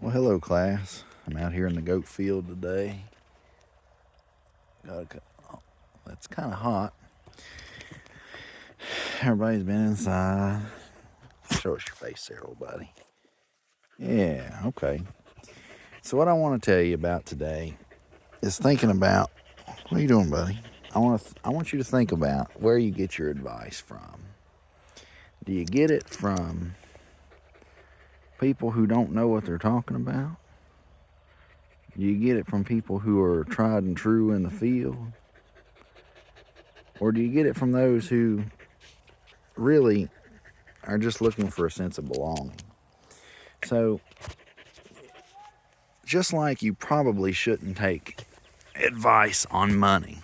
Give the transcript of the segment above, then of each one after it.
Well, hello, class. I'm out here in the goat field today. It's kind of hot. Everybody's been inside. Show us your face there, old buddy. Yeah, okay. So what I want to tell you about today is thinking about, what are you doing, buddy? I want you to think about where you get your advice from. Do you get it from people who don't know what they're talking about? Do you get it from people who are tried and true in the field? Or do you get it from those who really are just looking for a sense of belonging? So, just like you probably shouldn't take advice on money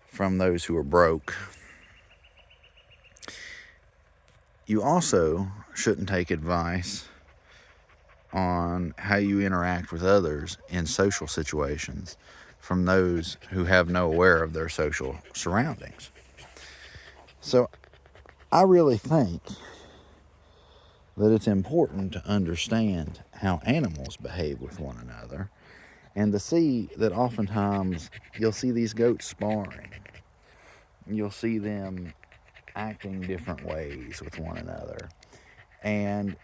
from those who are broke, you also shouldn't take advice on how you interact with others in social situations from those who have no aware of their social surroundings. So, I really think that it's important to understand how animals behave with one another and to see that oftentimes you'll see these goats sparring. You'll see them acting different ways with one another. And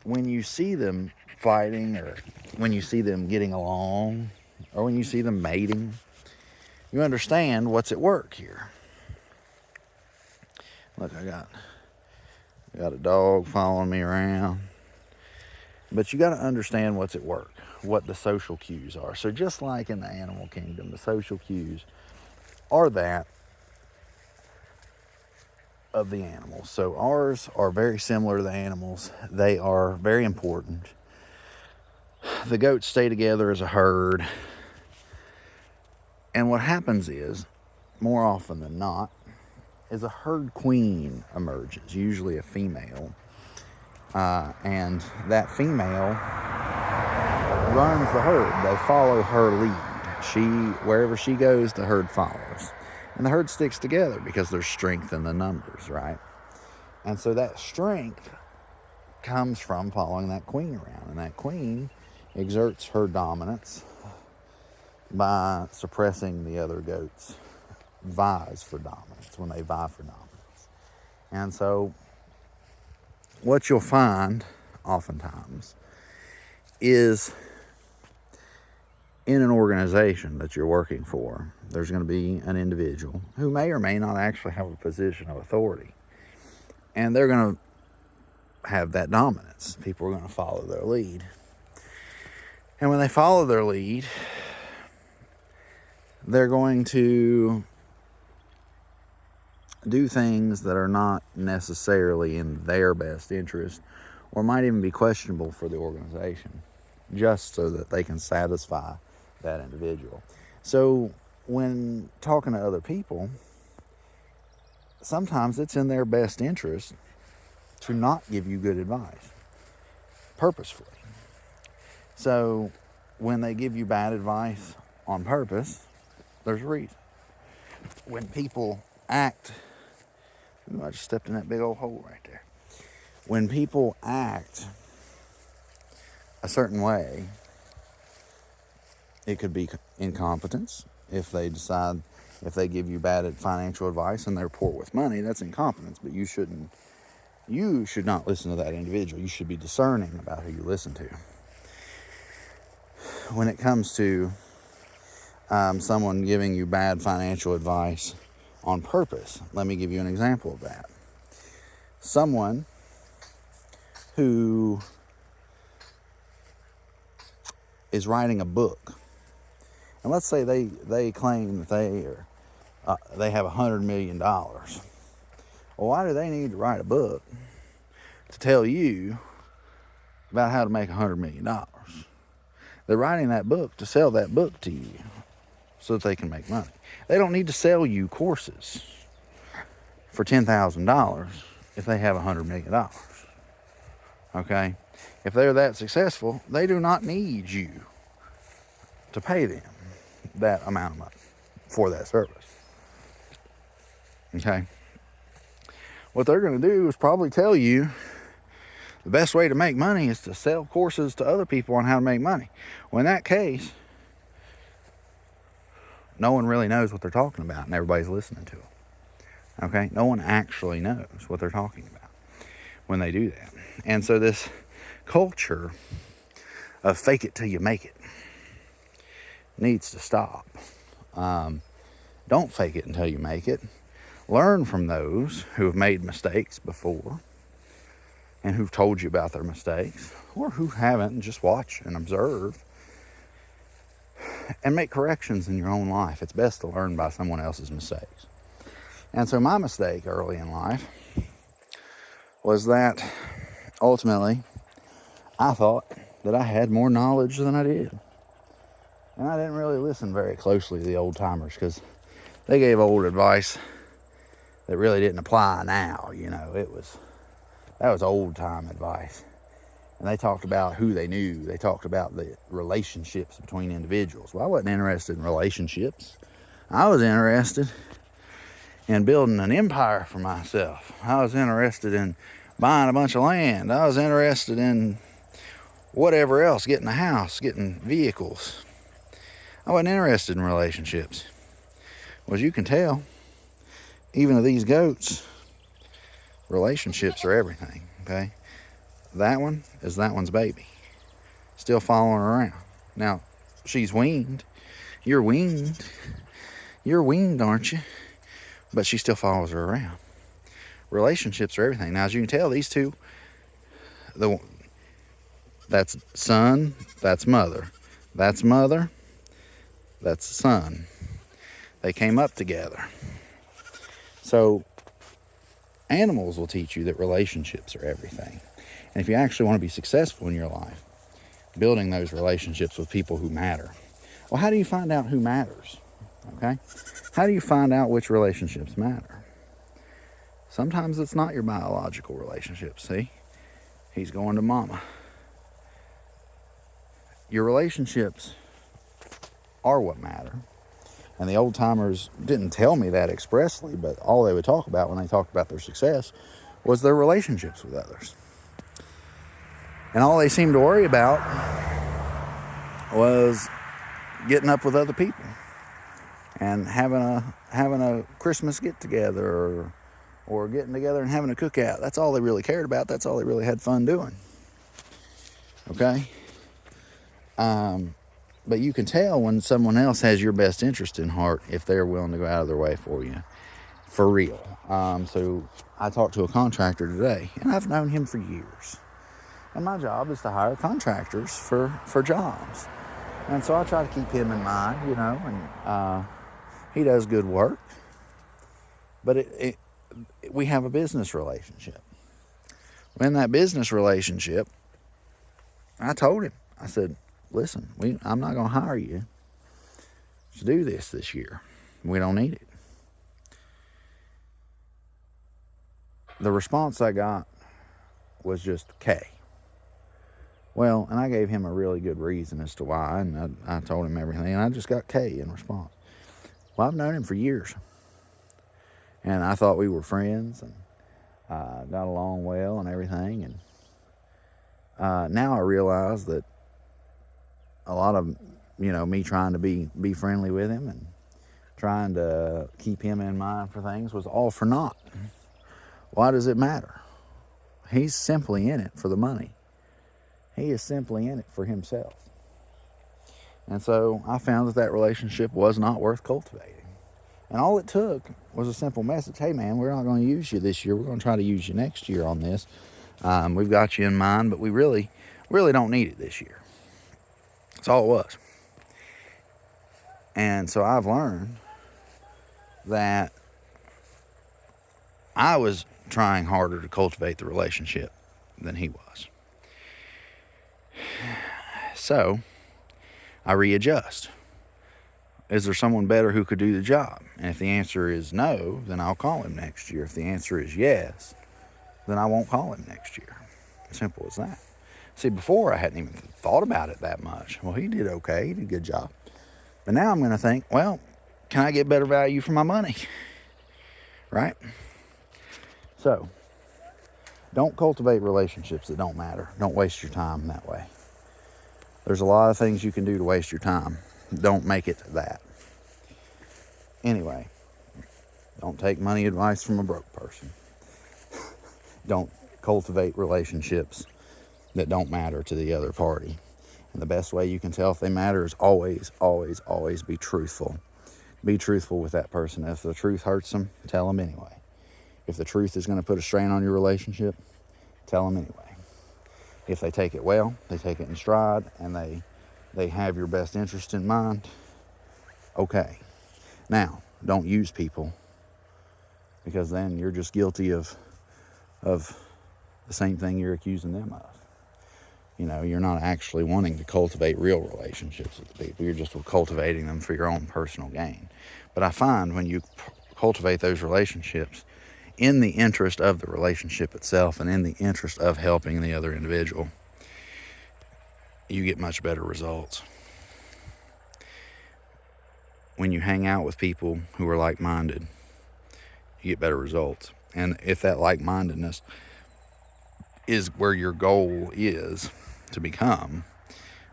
when you see them fighting, or when you see them getting along, or when you see them mating, you understand what's at work here. Look, I got a dog following me around. But you got to understand what's at work, what the social cues are. So just like in the animal kingdom, the social cues are that of the animals. So ours are very similar to the animals. They are very important. The goats stay together as a herd. And what happens is, more often than not, is a herd queen emerges, usually a female. And that female runs the herd. They follow her lead. Wherever she goes, the herd follows. And the herd sticks together because there's strength in the numbers, right? And so that strength comes from following that queen around. And that queen exerts her dominance by suppressing the other goats' vies for dominance, when they vie for dominance. And so what you'll find oftentimes is in an organization that you're working for, there's going to be an individual who may or may not actually have a position of authority. And they're going to have that dominance. People are going to follow their lead. And when they follow their lead, they're going to do things that are not necessarily in their best interest, or might even be questionable for the organization, just so that they can satisfy that individual. So when talking to other people, sometimes it's in their best interest to not give you good advice, purposefully. So when they give you bad advice on purpose, there's a reason. When people act, I just stepped in that big old hole right there. When people act a certain way, it could be incompetence. If they give you bad financial advice and they're poor with money, that's incompetence. But you should not listen to that individual. You should be discerning about who you listen to. When it comes to someone giving you bad financial advice on purpose, let me give you an example of that. Someone who is writing a book, and let's say they claim that they have $100 million. Well, why do they need to write a book to tell you about how to make $100 million? They're writing that book to sell that book to you so that they can make money. They don't need to sell you courses for $10,000 if they have $100 million. Okay? If they're that successful, they do not need you to pay them that amount of money for that service. Okay? What they're going to do is probably tell you The best way to make money is to sell courses to other people on how to make money. Well, in that case, no one really knows what they're talking about, and everybody's listening to them. Okay? No one actually knows what they're talking about when they do that. And so this culture of fake it till you make it needs to stop. Don't fake it until you make it. Learn from those who have made mistakes before and who've told you about their mistakes, or who haven't, and just watch and observe and make corrections in your own life. It's best to learn by someone else's mistakes. And so my mistake early in life was that ultimately I thought that I had more knowledge than I did. And I didn't really listen very closely to the old timers, because they gave old advice that really didn't apply now. That was old time advice. And they talked about who they knew. They talked about the relationships between individuals. Well, I wasn't interested in relationships. I was interested in building an empire for myself. I was interested in buying a bunch of land. I was interested in whatever else, getting a house, getting vehicles. I wasn't interested in relationships. Well, as you can tell, even to these goats, relationships are everything, okay? That one is that one's baby. Still following her around. Now, she's weaned. You're weaned. You're weaned, aren't you? But she still follows her around. Relationships are everything. Now, as you can tell, these two, that's son, that's mother. That's mother, that's son. They came up together. So, animals will teach you that relationships are everything. And if you actually want to be successful in your life, building those relationships with people who matter. Well, how do you find out who matters? Okay? How do you find out which relationships matter? Sometimes it's not your biological relationship. See? He's going to mama. Your relationships are what matter. And the old timers didn't tell me that expressly, but all they would talk about when they talked about their success was their relationships with others. And all they seemed to worry about was getting up with other people and having a Christmas get together, or getting together and having a cookout. That's all they really cared about. That's all they really had fun doing. Okay? But you can tell when someone else has your best interest in heart if they're willing to go out of their way for you, for real. So I talked to a contractor today, and I've known him for years. And my job is to hire contractors for jobs. And so I try to keep him in mind, and he does good work. But we have a business relationship. In that business relationship, I told him, I said, listen, I'm not going to hire you to do this year. We don't need it. The response I got was just K. Well, and I gave him a really good reason as to why, and I told him everything, and I just got K in response. Well, I've known him for years, and I thought we were friends, and got along well and everything, and now I realize that a lot of, me trying to be friendly with him and trying to keep him in mind for things was all for naught. Why does it matter? He's simply in it for the money. He is simply in it for himself. And so I found that relationship was not worth cultivating. And all it took was a simple message. Hey, man, we're not going to use you this year. We're going to try to use you next year on this. We've got you in mind, but we really don't need it this year. That's all it was. And so I've learned that I was trying harder to cultivate the relationship than he was. So I readjust. Is there someone better who could do the job? And if the answer is no, then I'll call him next year. If the answer is yes, then I won't call him next year. Simple as that. See, before I hadn't even thought about it that much. Well, he did okay. He did a good job. But now I'm going to think, well, can I get better value for my money? Right? So, Don't cultivate relationships that don't matter. Don't waste your time that way. There's a lot of things you can do to waste your time. Don't make it that. Anyway, don't take money advice from a broke person. Don't cultivate relationships that don't matter to the other party. And the best way you can tell if they matter is always, always, always be truthful. Be truthful with that person. If the truth hurts them, tell them anyway. If the truth is going to put a strain on your relationship, tell them anyway. If they take it well, they take it in stride, and they have your best interest in mind, okay. Now, don't use people, because then you're just guilty of the same thing you're accusing them of. You know, you're not actually wanting to cultivate real relationships with people. You're just cultivating them for your own personal gain. But I find when you cultivate those relationships in the interest of the relationship itself and in the interest of helping the other individual, you get much better results. When you hang out with people who are like-minded, you get better results. And if that like-mindedness is where your goal is to become,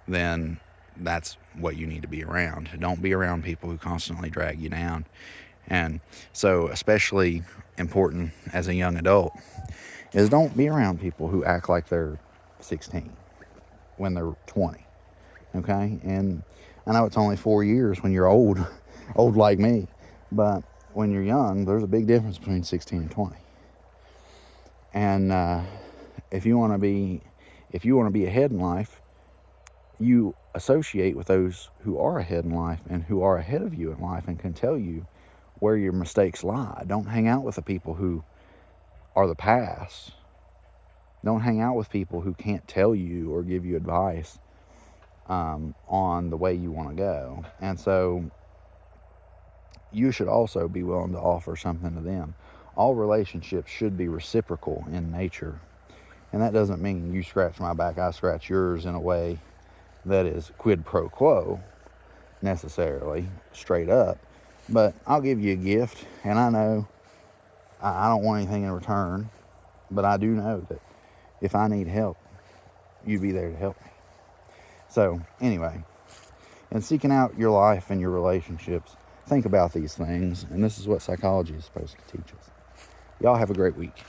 then that's what you need to be around. Don't be around people who constantly drag you down. And so, especially important as a young adult is don't be around people who act like they're 16 when they're 20. Okay? And I know it's only 4 years when you're old like me, but when you're young, there's a big difference between 16 and 20. And if you want to be ahead in life, you associate with those who are ahead in life and who are ahead of you in life and can tell you where your mistakes lie. Don't hang out with the people who are the past. Don't hang out with people who can't tell you or give you advice on the way you want to go. And so you should also be willing to offer something to them. All relationships should be reciprocal in nature. And that doesn't mean you scratch my back, I scratch yours in a way that is quid pro quo necessarily, straight up. But I'll give you a gift, and I know I don't want anything in return, but I do know that if I need help, you'd be there to help me. So anyway, in seeking out your life and your relationships, think about these things, and this is what psychology is supposed to teach us. Y'all have a great week.